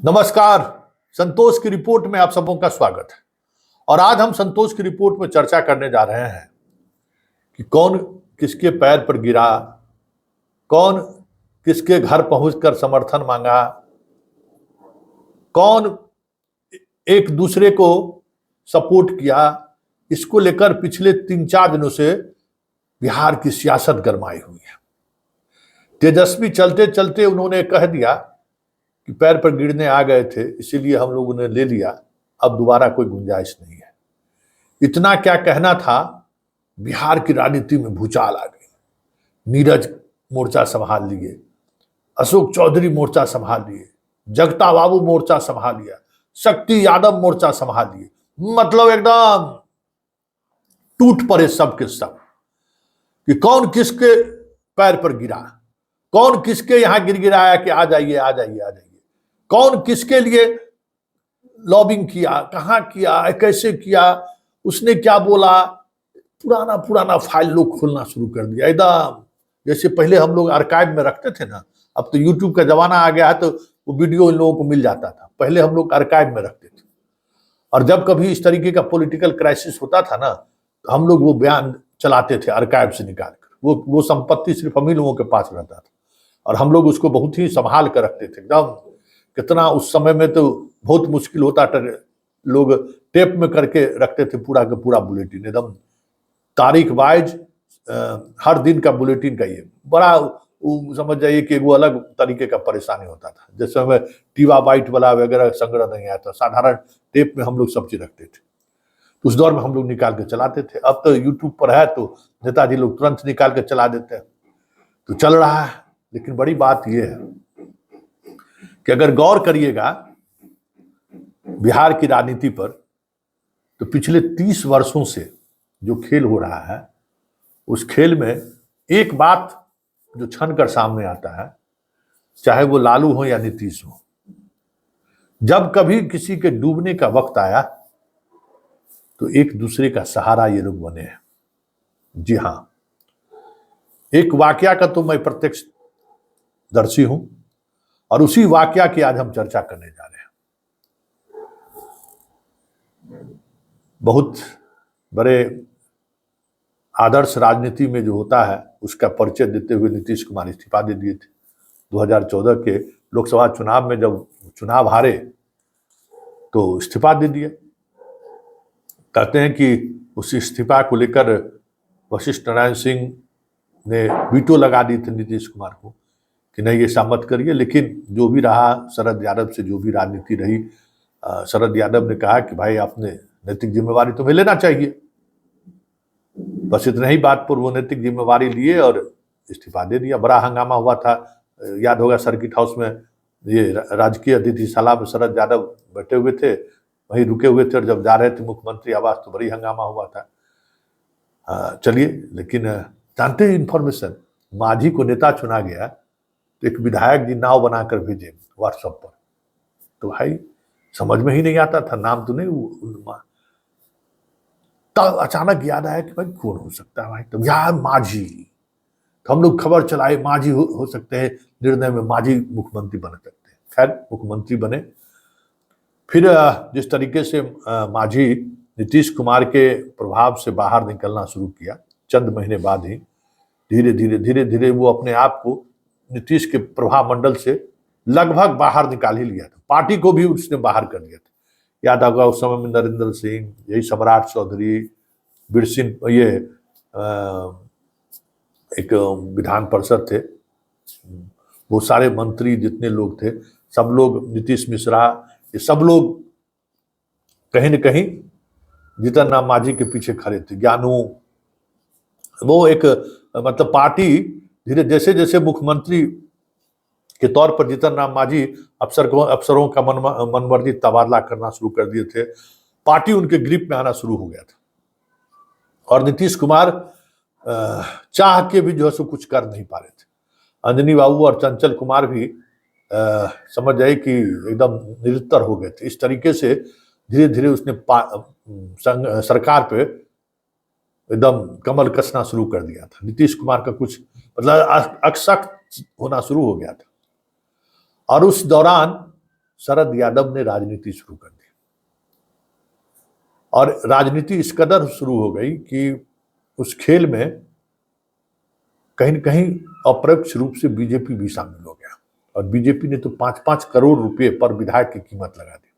नमस्कार। संतोष की रिपोर्ट में आप सबों का स्वागत है। और आज हम संतोष की रिपोर्ट में चर्चा करने जा रहे हैं कि कौन किसके पैर पर गिरा, कौन किसके घर पहुंचकर समर्थन मांगा, कौन एक दूसरे को सपोर्ट किया। इसको लेकर पिछले 3-4 दिनों से बिहार की सियासत गरमाई हुई है। तेजस्वी चलते चलते उन्होंने कह दिया कि पैर पर गिरने आ गए थे, इसीलिए हम लोगों ने ले लिया, अब दोबारा कोई गुंजाइश नहीं है। इतना क्या कहना था, बिहार की राजनीति में भूचाल आ गई। नीरज मोर्चा संभाल लिए, अशोक चौधरी मोर्चा संभाल लिए, जगता बाबू मोर्चा संभाल लिया, शक्ति यादव मोर्चा संभाल लिए। मतलब एकदम टूट पड़े सब के सब कि कौन किसके पैर पर गिरा, कौन किसके यहां गिरगिराया कि आ जाइए आ जाइए आ जाइए, कौन किसके लिए लॉबिंग किया, कहां किया, कैसे किया, उसने क्या बोला। पुराना पुराना फाइल लोग खोलना शुरू कर दिया। एकदम जैसे पहले हम लोग आर्काइव में रखते थे ना, अब तो यूट्यूब का जमाना आ गया है तो वो वीडियो इन लोगों को मिल जाता था। पहले हम लोग आर्काइव में रखते थे और जब कभी इस तरीके का पॉलिटिकल क्राइसिस होता था ना तो हम लोग वो बयान चलाते थे आर्काइव से निकाल कर। वो संपत्ति सिर्फ हम ही लोगों के पास रहता था और हम लोग उसको बहुत ही संभाल कर रखते थे। एकदम कितना उस समय में तो बहुत मुश्किल होता था, लोग टेप में करके रखते थे पूरा का पूरा बुलेटिन, एकदम तारीख वाइज हर दिन का बुलेटिन का। ये बड़ा समझ जाइए कि वो अलग तरीके का परेशानी होता था। जैसे हमें टीवा बाइट वाला वगैरह संग्रह नहीं आया था, साधारण टेप में हम लोग सब चीज रखते थे। तो उस दौर में हम लोग निकाल के चलाते थे। अब तो यूट्यूब पर है तो नेताजी लोग तुरंत निकाल के चला देते हैं, तो चल रहा है। लेकिन बड़ी बात यह है कि अगर गौर करिएगा बिहार की राजनीति पर, तो पिछले 30 वर्षों से जो खेल हो रहा है उस खेल में एक बात जो छन कर सामने आता है, चाहे वो लालू हो या नीतीश हो, जब कभी किसी के डूबने का वक्त आया तो एक दूसरे का सहारा ये लोग बने हैं। जी हां, एक वाकया का तो मैं प्रत्यक्ष दर्शी हूं और उसी वाकया की आज हम चर्चा करने जा रहे हैं। बहुत बड़े आदर्श राजनीति में जो होता है उसका परिचय देते हुए नीतीश कुमार इस्तीफा दे दिए थे 2014 के लोकसभा चुनाव में। जब चुनाव हारे तो इस्तीफा दे दिया। कहते हैं कि उस इस्तीफा को लेकर वशिष्ठ नारायण सिंह ने वीटो लगा दी थी नीतीश कुमार को कि नहीं ऐसा मत करिए। लेकिन जो भी रहा, शरद यादव से जो भी राजनीति रही, शरद यादव ने कहा कि भाई आपने नैतिक जिम्मेवारी तुम्हें लेना चाहिए। बस इतना ही बात पर वो नैतिक जिम्मेवारी लिए और इस्तीफा दे दिया। बड़ा हंगामा हुआ था, याद होगा सर्किट हाउस में, ये राजकीय अतिथिशाला में शरद यादव बैठे हुए थे, वहीं रुके हुए थे और जब जा रहे थे मुख्यमंत्री आवास तो बड़ी हंगामा हुआ था। चलिए, लेकिन जानते हैं इन्फॉर्मेशन, मांझी को नेता चुना गया तो एक विधायक जी नाव बनाकर भेजे व्हाट्सएप पर। तो भाई समझ में ही नहीं आता था, नाम तो नहीं। तब अचानक याद आया कि भाई कौन हो सकता है भाई, तो यार मांझी। तो हम लोग खबर चलाए मांझी हो सकते हैं, निर्णय में मांझी मुख्यमंत्री बन सकते हैं। खैर मुख्यमंत्री बने। फिर जिस तरीके से मांझी नीतीश कुमार के प्रभाव से बाहर निकलना शुरू किया, चंद महीने बाद ही धीरे धीरे वो अपने आप को नीतीश के प्रभाव मंडल से लगभग बाहर निकाल ही लिया था। पार्टी को भी उसने बाहर कर दिया था। याद होगा उस समय में नरेंद्र सिंह, यही सम्राट चौधरी, बिरसिन, ये एक विधान परिषद थे, वो सारे मंत्री जितने लोग थे सब लोग, नीतीश मिश्रा, ये सब लोग कहीं न कहीं जीतन राम मांझी के पीछे खड़े थे। ज्ञानू, वो एक मतलब पार्टी धीरे जैसे जैसे मुख्यमंत्री के तौर पर जीतन राम मांझी अफसरों का मनमर्जी तबादला करना शुरू कर दिए थे, पार्टी उनके ग्रिप में आना शुरू हो गया था। और नीतीश कुमार चाह के भी जो है सो कुछ कर नहीं पा रहे थे। अंजनी बाबू और चंचल कुमार भी समझ जाए कि एकदम निरुत्तर हो गए थे। इस तरीके से धीरे धीरे उसने सरकार पे एकदम कमल कसना शुरू कर दिया था। नीतीश कुमार का कुछ मतलब अक्षत होना शुरू हो गया था। और उस दौरान शरद यादव ने राजनीति शुरू कर दी। और राजनीति इस कदर शुरू हो गई कि उस खेल में कहीं न कहीं अप्रत्यक्ष रूप से बीजेपी भी शामिल हो गया। और बीजेपी ने तो 5-5 करोड़ रुपए पर विधायक की कीमत लगा दी।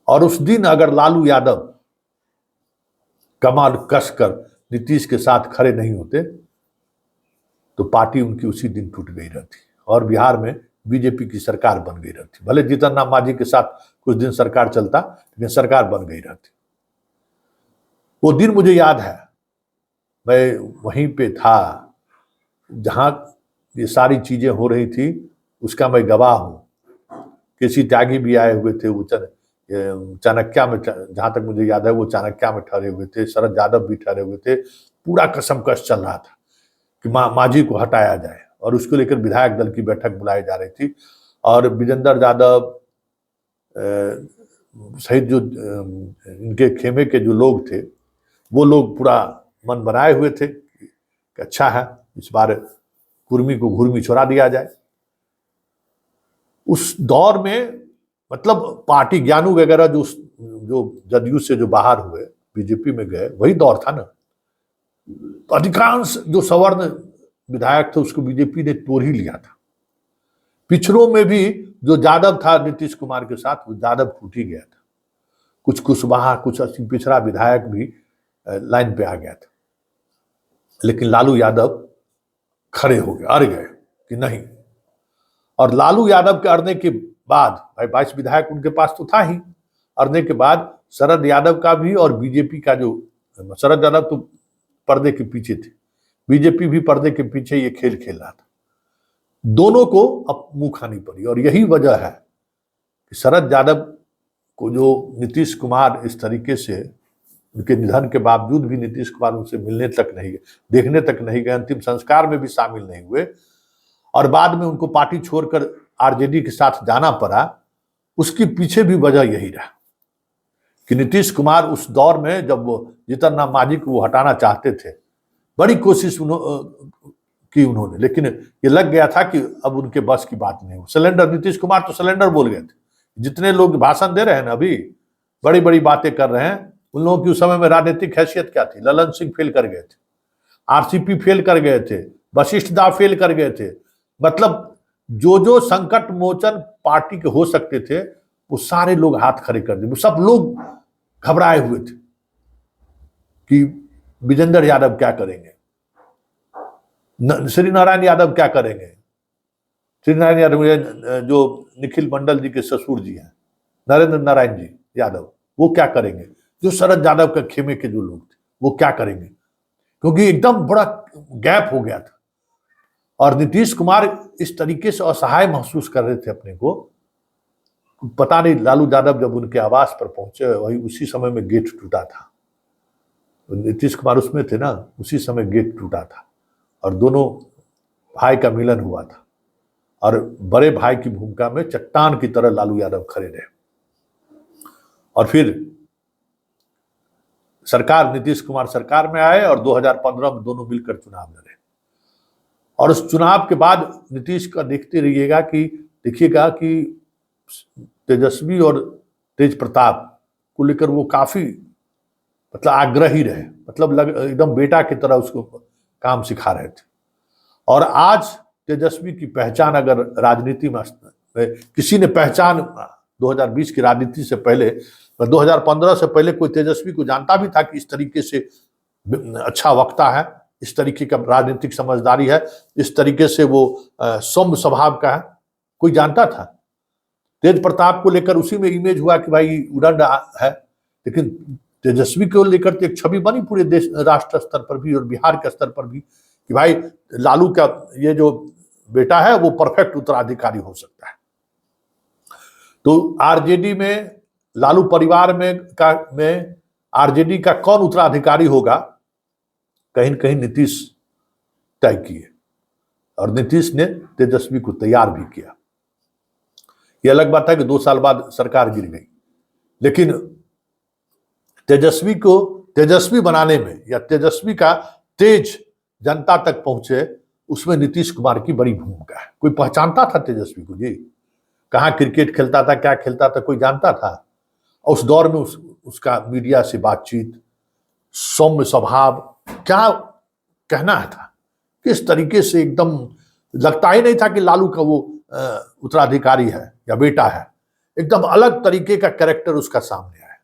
और उस दिन अगर लालू यादव कमर कसकर नीतीश के साथ खड़े नहीं होते तो पार्टी उनकी उसी दिन टूट गई रहती और बिहार में बीजेपी की सरकार बन गई रहती। भले जीतन राम मांझी के साथ कुछ दिन सरकार चलता, लेकिन सरकार बन गई रहती। वो दिन मुझे याद है, मैं वहीं पे था जहां ये सारी चीजें हो रही थी, उसका मैं गवाह हूं। केसी त्यागी भी आए हुए थे, वो चाणक्या में, जहां तक मुझे याद है वो चाणक्या में ठहरे हुए थे, शरद यादव भी ठहरे हुए थे। पूरा कसमकस चल रहा था कि मांझी को हटाया जाए और उसको लेकर विधायक दल की बैठक बुलाई जा रही थी। और विजेंद्र यादव सहित जो इनके खेमे के जो लोग थे, वो लोग पूरा मन बनाए हुए थे कि अच्छा है, इस बार कुर्मी को घुर्मी छोड़ा दिया जाए। उस दौर में मतलब पार्टी ज्ञानू वगैरह जो जदयू से जो बाहर हुए बीजेपी में गए, वही दौर था ना। तो अधिकांश जो सवर्ण विधायक थे उसको बीजेपी ने तोड़ ही लिया था। पिछड़ों में भी जो यादव था नीतीश कुमार के साथ, वो यादव टूट ही गया था। कुछ कुशवाहा, कुछ पिछड़ा विधायक भी लाइन पे आ गया था। लेकिन लालू यादव खड़े हो गए, अड़ गए कि नहीं। और लालू यादव के अड़ने के बाद, भाई 22 विधायक उनके पास तो था ही, अड़ने के बाद शरद यादव का भी और बीजेपी का जो, शरद यादव तो पर्दे के पीछे थे, बीजेपी भी पर्दे के पीछे ये खेल खेल रहा था। दोनों को अब मुंह खानी पड़ी। और यही वजह है कि शरद यादव को जो नीतीश कुमार इस तरीके से, उनके निधन के बावजूद भी नीतीश कुमार उनसे मिलने तक नहीं गए, देखने तक नहीं गए, अंतिम संस्कार में भी शामिल नहीं हुए और बाद में उनको पार्टी छोड़कर आरजेडी के साथ जाना पड़ा, उसके पीछे भी वजह यही रहा कि नीतीश कुमार उस दौर में जब वो जीतन राम मांझी को वो हटाना चाहते थे, बड़ी कोशिश की उन्होंने, लेकिन ये लग गया था कि अब उनके बस की बात नहीं हो। सिलेंडर, नीतीश कुमार तो सिलेंडर बोल गए थे। जितने लोग भाषण दे रहे हैं ना, अभी बड़ी बड़ी बातें कर रहे हैं, उन लोगों की उस समय में राजनीतिक हैसियत क्या थी? ललन सिंह फेल कर गए थे, आरसीपी फेल कर गए थे, वशिष्ठ दा फेल कर गए थे। मतलब जो संकट मोचन पार्टी के हो सकते थे, वो सारे लोग हाथ खड़े कर दिए। सब लोग घबराए हुए थे कि विजेंद्र यादव क्या करेंगे, श्री नारायण यादव क्या करेंगे। श्री नारायण यादव जो निखिल मंडल जी के ससुर जी हैं, नरेंद्र नारायण जी यादव, वो क्या करेंगे। जो शरद यादव के खेमे के जो लोग थे, वो क्या करेंगे, क्योंकि एकदम बड़ा गैप हो गया था। और नीतीश कुमार इस तरीके से असहाय महसूस कर रहे थे अपने को। पता नहीं, लालू यादव जब उनके आवास पर पहुंचे, वही उसी समय में गेट टूटा था। नीतीश कुमार उसमें थे ना, उसी समय गेट टूटा था और दोनों भाई का मिलन हुआ था। और बड़े भाई की भूमिका में चट्टान की तरह लालू यादव खड़े रहे। और फिर सरकार, नीतीश कुमार सरकार में आए और 2015 में दोनों मिलकर चुनाव लड़े। और उस चुनाव के बाद नीतीश का देखते देखिएगा कि तेजस्वी और तेज प्रताप को लेकर वो काफी मतलब आग्रही रहे, मतलब एकदम बेटा की तरह उसको काम सिखा रहे थे। और आज तेजस्वी की पहचान अगर राजनीति में किसी ने पहचान 2020 की राजनीति से पहले, 2015 से पहले कोई तेजस्वी को जानता भी था कि इस तरीके से अच्छा वक्ता है, इस तरीके का राजनीतिक समझदारी है, इस तरीके से वो सौम्य स्वभाव का है, कोई जानता था? तेज प्रताप को लेकर उसी में इमेज हुआ कि भाई उड़न है, लेकिन तेजस्वी को लेकर तो एक छवि बनी पूरे देश, राष्ट्र स्तर पर भी और बिहार के स्तर पर भी कि भाई लालू का ये जो बेटा है वो परफेक्ट उत्तराधिकारी हो सकता है। तो आरजेडी में, लालू परिवार में आरजेडी का कौन उत्तराधिकारी होगा, कहीं न कहीं नीतीश तय किए और नीतीश ने तेजस्वी को तैयार भी किया। यह अलग बात है कि 2 साल बाद सरकार गिर गई, लेकिन तेजस्वी को तेजस्वी बनाने में या तेजस्वी का तेज जनता तक पहुंचे, उसमें नीतीश कुमार की बड़ी भूमिका है। कोई पहचानता था तेजस्वी को जी? कहाँ क्रिकेट खेलता था, क्या खेलता था, कोई जानता था? और उस दौर में उसका मीडिया से बातचीत, सौम्य स्वभाव, क्या कहना था, किस तरीके से एकदम लगता ही नहीं था कि लालू का वो उत्तराधिकारी है या बेटा है। एकदम अलग तरीके का कैरेक्टर उसका सामने आया।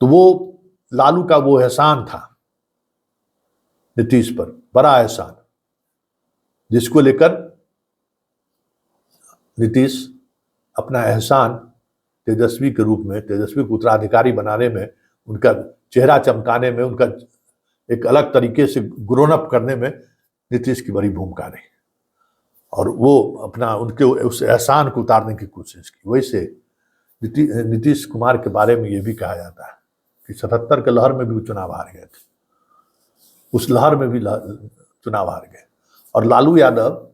तो वो लालू का वो एहसान था नीतीश पर, बड़ा एहसान, जिसको लेकर नीतीश अपना एहसान तेजस्वी के रूप में, तेजस्वी को उत्तराधिकारी बनाने में, उनका चेहरा चमकाने में, उनका एक अलग तरीके से ग्रोन अप करने में नीतीश की बड़ी भूमिका रही। और वो अपना उनके उस एहसान को उतारने की कोशिश की। वैसे नीतीश कुमार के बारे में ये भी कहा जाता है कि 77 के लहर में भी चुनाव हार गए थे, उस लहर में भी चुनाव हार गए। और लालू यादव,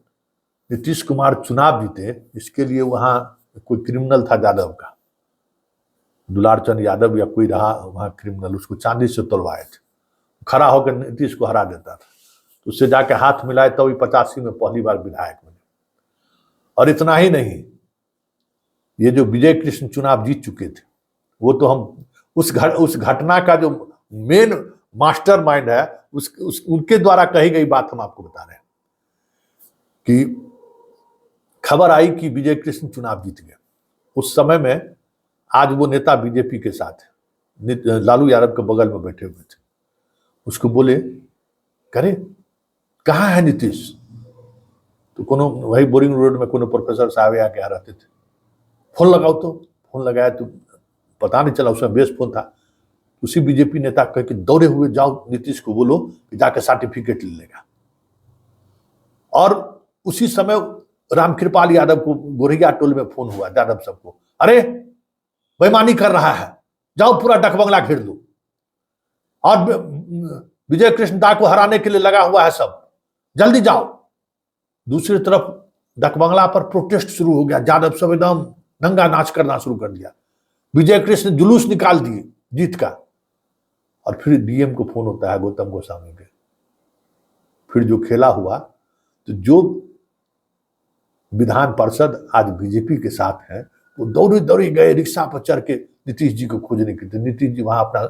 नीतीश कुमार चुनाव जीते, इसके लिए वहाँ कोई क्रिमिनल था यादव का, दुलारचंद यादव या कोई रहा वहाँ क्रिमिनल, उसको चांदी से तोड़वाए थे, खड़ा होकर नीतीश को हरा देता था। तो उससे जाके हाथ मिलाए तो 85 में पहली बार विधायक बने। और इतना ही नहीं, ये जो विजय कृष्ण चुनाव जीत चुके थे, वो तो हम उस घटना का जो मेन मास्टरमाइंड है, उनके द्वारा कही गई बात हम आपको बता रहे हैं कि खबर आई कि विजय कृष्ण चुनाव जीत गए। उस समय में आज वो नेता बीजेपी के साथ है, लालू यादव के बगल में बैठे हुए थे। उसको बोले, करे कहाँ है नीतीश? तो कोनो वही बोरिंग रोड में कोनो प्रोफेसर साहब आके आ रहते थे, फोन लगाओ। तो फोन लगाया तो पता नहीं चला, उसमें बेस फोन था। उसी बीजेपी नेता कह के दौड़े हुए जाओ नीतीश को बोलो कि जाके सर्टिफिकेट ले लेगा। और उसी समय रामकृपाल यादव को गोरिया टोल में फोन हुआ, यादव सबको, अरे बेईमानी कर रहा है, जाओ पूरा डकबंगला घेर दो, और विजय कृष्ण दा को हराने के लिए लगा हुआ है सब, जल्दी जाओ। दूसरी तरफ डकबंगला पर प्रोटेस्ट शुरू हो गया, यादव सब एकदम नंगा नाच करना शुरू कर दिया, विजय कृष्ण जुलूस निकाल दिए जीत का। और फिर डीएम को फोन होता है गौतम गोस्वामी के। फिर जो खेला हुआ, तो जो विधान पार्षद आज बीजेपी के साथ है, वो दौड़ी दौड़ी गए रिक्शा पर चढ़ के नीतीश जी को खोजने के लिए। नीतीश जी वहां अपना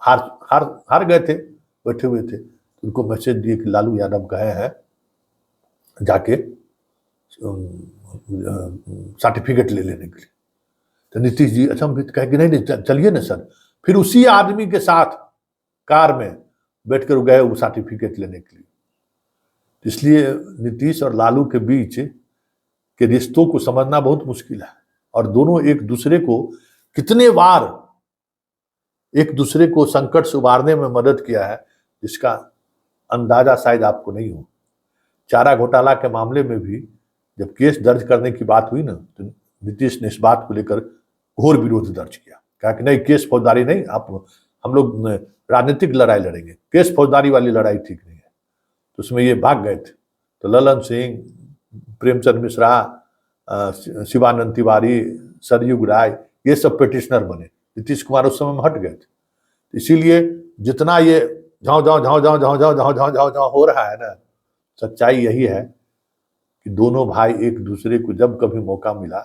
हार गए थे, बैठे हुए थे। उनको मैसेज दिए कि लालू यादव गए हैं, जाके सर्टिफिकेट ले लेने के लिए। तो नीतीश जी अचंभित कहे कि नहीं चलिए ना सर। फिर उसी आदमी के साथ कार में बैठकर गए वो सर्टिफिकेट लेने के लिए। इसलिए नीतीश और लालू के बीच के रिश्तों को समझना बहुत मुश्किल है। और दोनों एक दूसरे को कितने बार एक दूसरे को संकट से उबारने में मदद किया है, जिसका अंदाजा शायद आपको नहीं हो। चारा घोटाला के मामले में भी जब केस दर्ज करने की बात हुई ना, तो नीतीश ने इस बात को लेकर घोर विरोध दर्ज किया, कहा कि नहीं, केस फौजदारी नहीं, हम लोग राजनीतिक लड़ाई लड़ेंगे, केस फौजदारी वाली लड़ाई ठीक नहीं है। तो उसमें ये भाग गए थे। तो ललन सिंह, प्रेमचंद मिश्रा, शिवानंद तिवारी, सरयुग राय, ये सब पिटिशनर बने। नीतीश कुमार उस समय में हट गए थे। इसीलिए जितना ये झाँव झाँव झाँव झाँव झाँव झाँव झाँव झाँव झाँव झाँव हो रहा है ना, सच्चाई यही है कि दोनों भाई एक दूसरे को जब कभी मौका मिला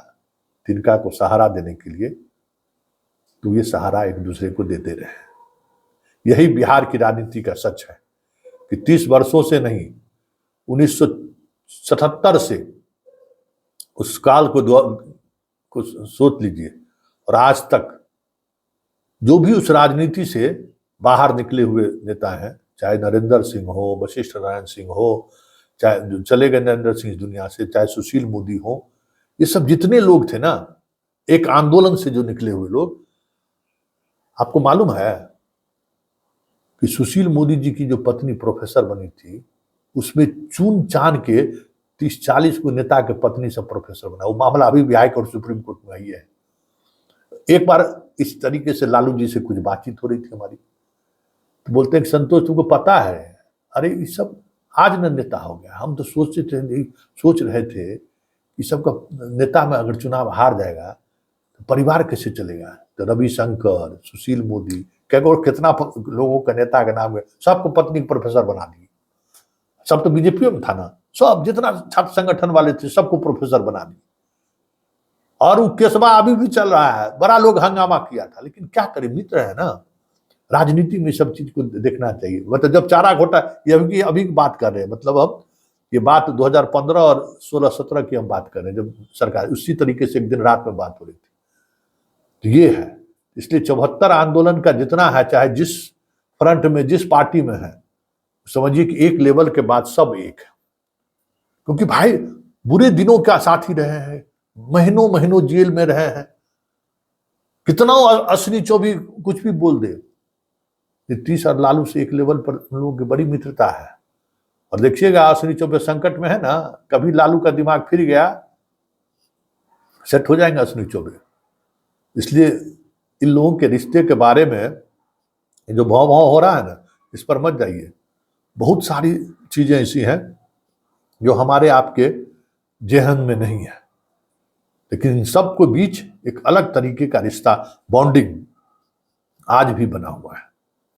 तिनका को सहारा देने के लिए, तो ये सहारा एक दूसरे को देते रहे। यही बिहार की राजनीति का सच है कि 30 वर्षों से नहीं, 1977 से उस काल को सोच लीजिए, और आज तक जो भी उस राजनीति से बाहर निकले हुए नेता हैं, चाहे नरेंद्र सिंह हो, वशिष्ठ नारायण सिंह हो, चाहे जो चले गए नरेंद्र सिंह दुनिया से, चाहे सुशील मोदी हो, ये सब जितने लोग थे ना, एक आंदोलन से जो निकले हुए लोग, आपको मालूम है कि सुशील मोदी जी की जो पत्नी प्रोफेसर बनी थी, उसमें चुन चान के 30-40 को नेता के पत्नी सब प्रोफेसर बना। वो मामला अभी भी हाई कोर्ट सुप्रीम कोर्ट में आई है। एक बार इस तरीके से लालू जी से कुछ बातचीत हो रही थी हमारी, तो बोलते हैं कि संतोष तुमको पता है, अरे ये सब आज न नेता हो गया, हम तो सोच रहे थे कि सबका नेता में अगर चुनाव हार जाएगा तो परिवार कैसे चलेगा। तो रविशंकर, सुशील मोदी, कितना लोगों का नेता का नाम है, सबको पत्नी प्रोफेसर बना दी। सब तो बीजेपी में था ना, सब जितना छात्र संगठन वाले थे सबको प्रोफेसर बना दी। और वो केसवा अभी भी चल रहा है, बड़ा लोग हंगामा किया था, लेकिन क्या करें, मित्र है ना, राजनीति में सब चीज को देखना चाहिए। मतलब जब चारा घोटा, ये अभी की बात कर रहे हैं, मतलब अब ये बात 2015 और 16-17 की हम बात कर रहे हैं, जब सरकार उसी तरीके से एक दिन रात में बात हो रही थी। तो ये है, इसलिए 74 आंदोलन का जितना है, चाहे जिस फ्रंट में जिस पार्टी में है, समझिए कि एक लेवल के बाद सब एक है। क्योंकि भाई बुरे दिनों का साथी रहे हैं, महीनों महीनों जेल में रहे हैं, कितना अश्विनी चौबे कुछ भी बोल दे, नीतीश और लालू से एक लेवल पर उन लोगों की बड़ी मित्रता है। और देखिएगा अश्विनी चौबे संकट में है ना, कभी लालू का दिमाग फिर गया, सेट हो जाएंगे अश्विनी चौबे। इसलिए इन लोगों के रिश्ते के बारे में जो भाव हो रहा है ना, इस पर मत जाइए। बहुत सारी चीजें ऐसी हैं जो हमारे आपके जेहन में नहीं है, लेकिन इन सबको बीच एक अलग तरीके का रिश्ता, बॉन्डिंग आज भी बना हुआ है।